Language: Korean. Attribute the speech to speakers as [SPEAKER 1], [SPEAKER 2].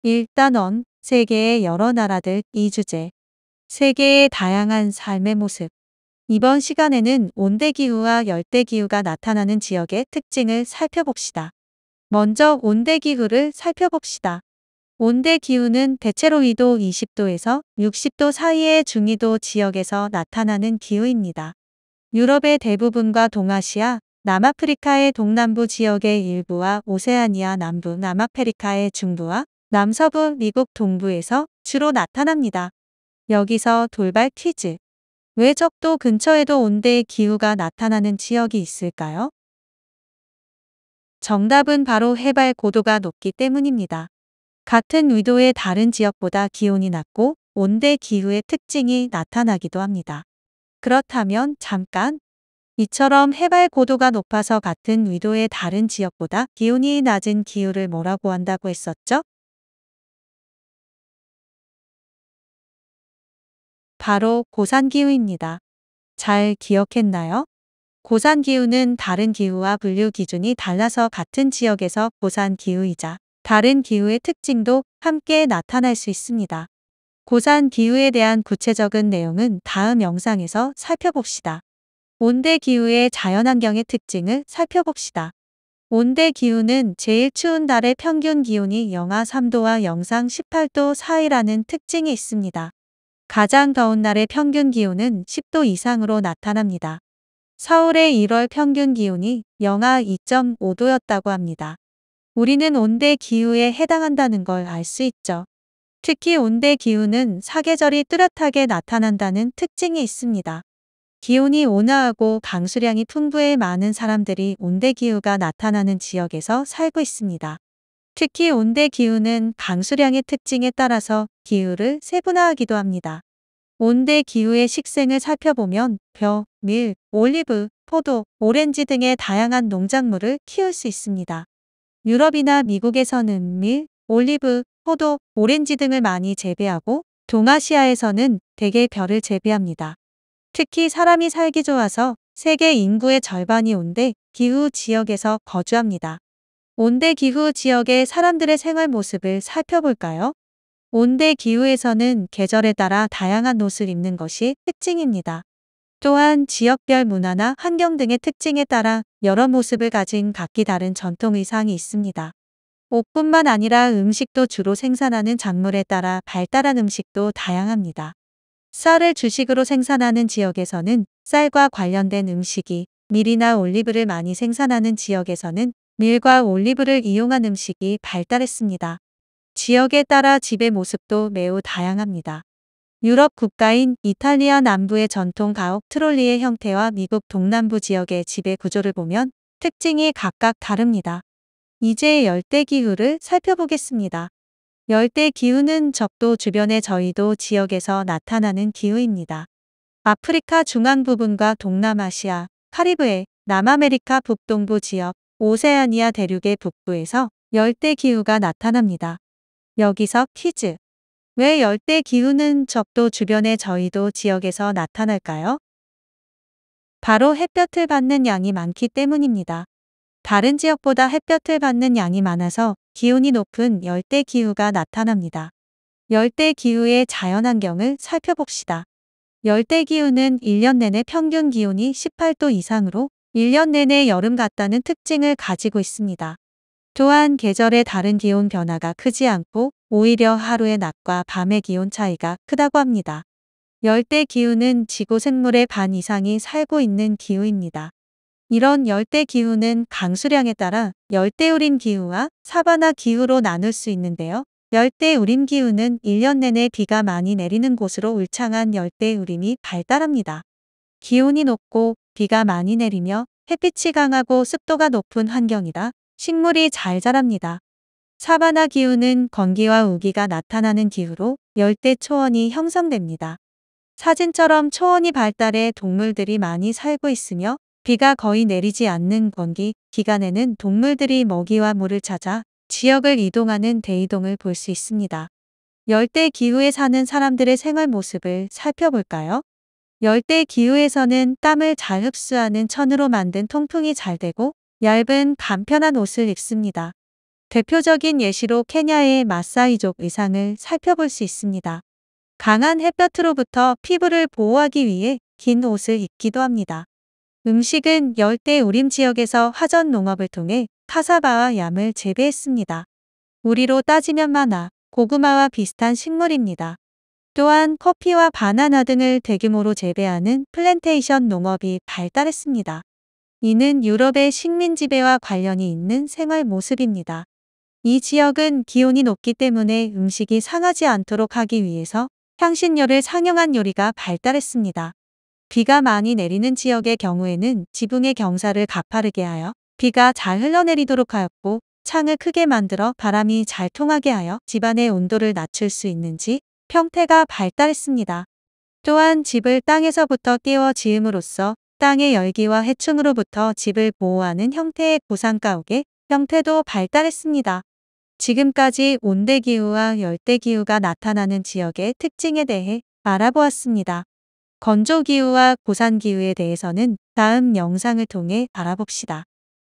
[SPEAKER 1] 일단원, 세계의 여러 나라들 이주제, 세계의 다양한 삶의 모습. 이번 시간에는 온대기후와 열대기후가 나타나는 지역의 특징을 살펴봅시다. 먼저 온대기후를 살펴봅시다. 온대기후는 대체로 위도 20도에서 60도 사이의 중위도 지역에서 나타나는 기후입니다. 유럽의 대부분과 동아시아, 남아프리카의 동남부 지역의 일부와 오세아니아 남부, 남아메리카의 중부와 남서부, 미국 동부에서 주로 나타납니다. 여기서 돌발 퀴즈. 왜 적도 근처에도 온대 기후가 나타나는 지역이 있을까요? 정답은 바로 해발 고도가 높기 때문입니다. 같은 위도의 다른 지역보다 기온이 낮고 온대 기후의 특징이 나타나기도 합니다. 그렇다면 잠깐, 이처럼 해발 고도가 높아서 같은 위도의 다른 지역보다 기온이 낮은 기후를 뭐라고 한다고 했었죠? 바로 고산기후입니다. 잘 기억했나요? 고산기후는 다른 기후와 분류 기준이 달라서 같은 지역에서 고산기후이자 다른 기후의 특징도 함께 나타날 수 있습니다. 고산기후에 대한 구체적인 내용은 다음 영상에서 살펴봅시다. 온대기후의 자연환경의 특징을 살펴봅시다. 온대기후는 제일 추운 달의 평균 기온이 영하 3도와 영상 18도 사이라는 특징이 있습니다. 가장 더운 날의 평균 기온은 10도 이상으로 나타납니다. 서울의 1월 평균 기온이 영하 2.5도였다고 합니다. 우리는 온대 기후에 해당한다는 걸 알 수 있죠. 특히 온대 기후는 사계절이 뚜렷하게 나타난다는 특징이 있습니다. 기온이 온화하고 강수량이 풍부해 많은 사람들이 온대 기후가 나타나는 지역에서 살고 있습니다. 특히 온대 기후는 강수량의 특징에 따라서 기후를 세분화하기도 합니다. 온대 기후의 식생을 살펴보면 벼, 밀, 올리브, 포도, 오렌지 등의 다양한 농작물을 키울 수 있습니다. 유럽이나 미국에서는 밀, 올리브, 포도, 오렌지 등을 많이 재배하고 동아시아에서는 대개 벼를 재배합니다. 특히 사람이 살기 좋아서 세계 인구의 절반이 온대 기후 지역에서 거주합니다. 온대 기후 지역의 사람들의 생활 모습을 살펴볼까요? 온대 기후에서는 계절에 따라 다양한 옷을 입는 것이 특징입니다. 또한 지역별 문화나 환경 등의 특징에 따라 여러 모습을 가진 각기 다른 전통 의상이 있습니다. 옷뿐만 아니라 음식도 주로 생산하는 작물에 따라 발달한 음식도 다양합니다. 쌀을 주식으로 생산하는 지역에서는 쌀과 관련된 음식이, 밀이나 올리브를 많이 생산하는 지역에서는 밀과 올리브를 이용한 음식이 발달했습니다. 지역에 따라 집의 모습도 매우 다양합니다. 유럽 국가인 이탈리아 남부의 전통 가옥 트롤리의 형태와 미국 동남부 지역의 집의 구조를 보면 특징이 각각 다릅니다. 이제 열대기후를 살펴보겠습니다. 열대기후는 적도 주변의 저위도 지역에서 나타나는 기후입니다. 아프리카 중앙 부분과 동남아시아, 카리브해, 남아메리카 북동부 지역, 오세아니아 대륙의 북부에서 열대기후가 나타납니다. 여기서 퀴즈. 왜 열대기후는 적도 주변의 저위도 지역에서 나타날까요? 바로 햇볕을 받는 양이 많기 때문입니다. 다른 지역보다 햇볕을 받는 양이 많아서 기온이 높은 열대기후가 나타납니다. 열대기후의 자연환경을 살펴봅시다. 열대기후는 1년 내내 평균 기온이 18도 이상으로 1년 내내 여름 같다는 특징을 가지고 있습니다. 또한 계절의 다른 기온 변화가 크지 않고 오히려 하루의 낮과 밤의 기온 차이가 크다고 합니다. 열대기후는 지구 생물의 반 이상이 살고 있는 기후입니다. 이런 열대기후는 강수량에 따라 열대우림 기후와 사바나 기후로 나눌 수 있는데요. 열대우림 기후는 1년 내내 비가 많이 내리는 곳으로 울창한 열대우림이 발달합니다. 기온이 높고 비가 많이 내리며 햇빛이 강하고 습도가 높은 환경이라 식물이 잘 자랍니다. 사바나 기후는 건기와 우기가 나타나는 기후로 열대 초원이 형성됩니다. 사진처럼 초원이 발달해 동물들이 많이 살고 있으며 비가 거의 내리지 않는 건기 기간에는 동물들이 먹이와 물을 찾아 지역을 이동하는 대이동을 볼 수 있습니다. 열대 기후에 사는 사람들의 생활 모습을 살펴볼까요? 열대 기후에서는 땀을 잘 흡수하는 천으로 만든 통풍이 잘 되고 얇은 간편한 옷을 입습니다. 대표적인 예시로 케냐의 마사이족 의상을 살펴볼 수 있습니다. 강한 햇볕으로부터 피부를 보호하기 위해 긴 옷을 입기도 합니다. 음식은 열대 우림 지역에서 화전 농업을 통해 카사바와 얌을 재배했습니다. 우리로 따지면 마나, 고구마와 비슷한 식물입니다. 또한 커피와 바나나 등을 대규모로 재배하는 플랜테이션 농업이 발달했습니다. 이는 유럽의 식민 지배와 관련이 있는 생활 모습입니다. 이 지역은 기온이 높기 때문에 음식이 상하지 않도록 하기 위해서 향신료를 상용한 요리가 발달했습니다. 비가 많이 내리는 지역의 경우에는 지붕의 경사를 가파르게 하여 비가 잘 흘러내리도록 하였고, 창을 크게 만들어 바람이 잘 통하게 하여 집안의 온도를 낮출 수 있는지 평태가 발달했습니다. 또한 집을 땅에서부터 띄워 지음으로써 땅의 열기와 해충으로부터 집을 보호하는 형태의 고상가옥의 형태도 발달했습니다. 지금까지 온대기후와 열대기후가 나타나는 지역의 특징에 대해 알아보았습니다. 건조기후와 고산기후에 대해서는 다음 영상을 통해 알아봅시다.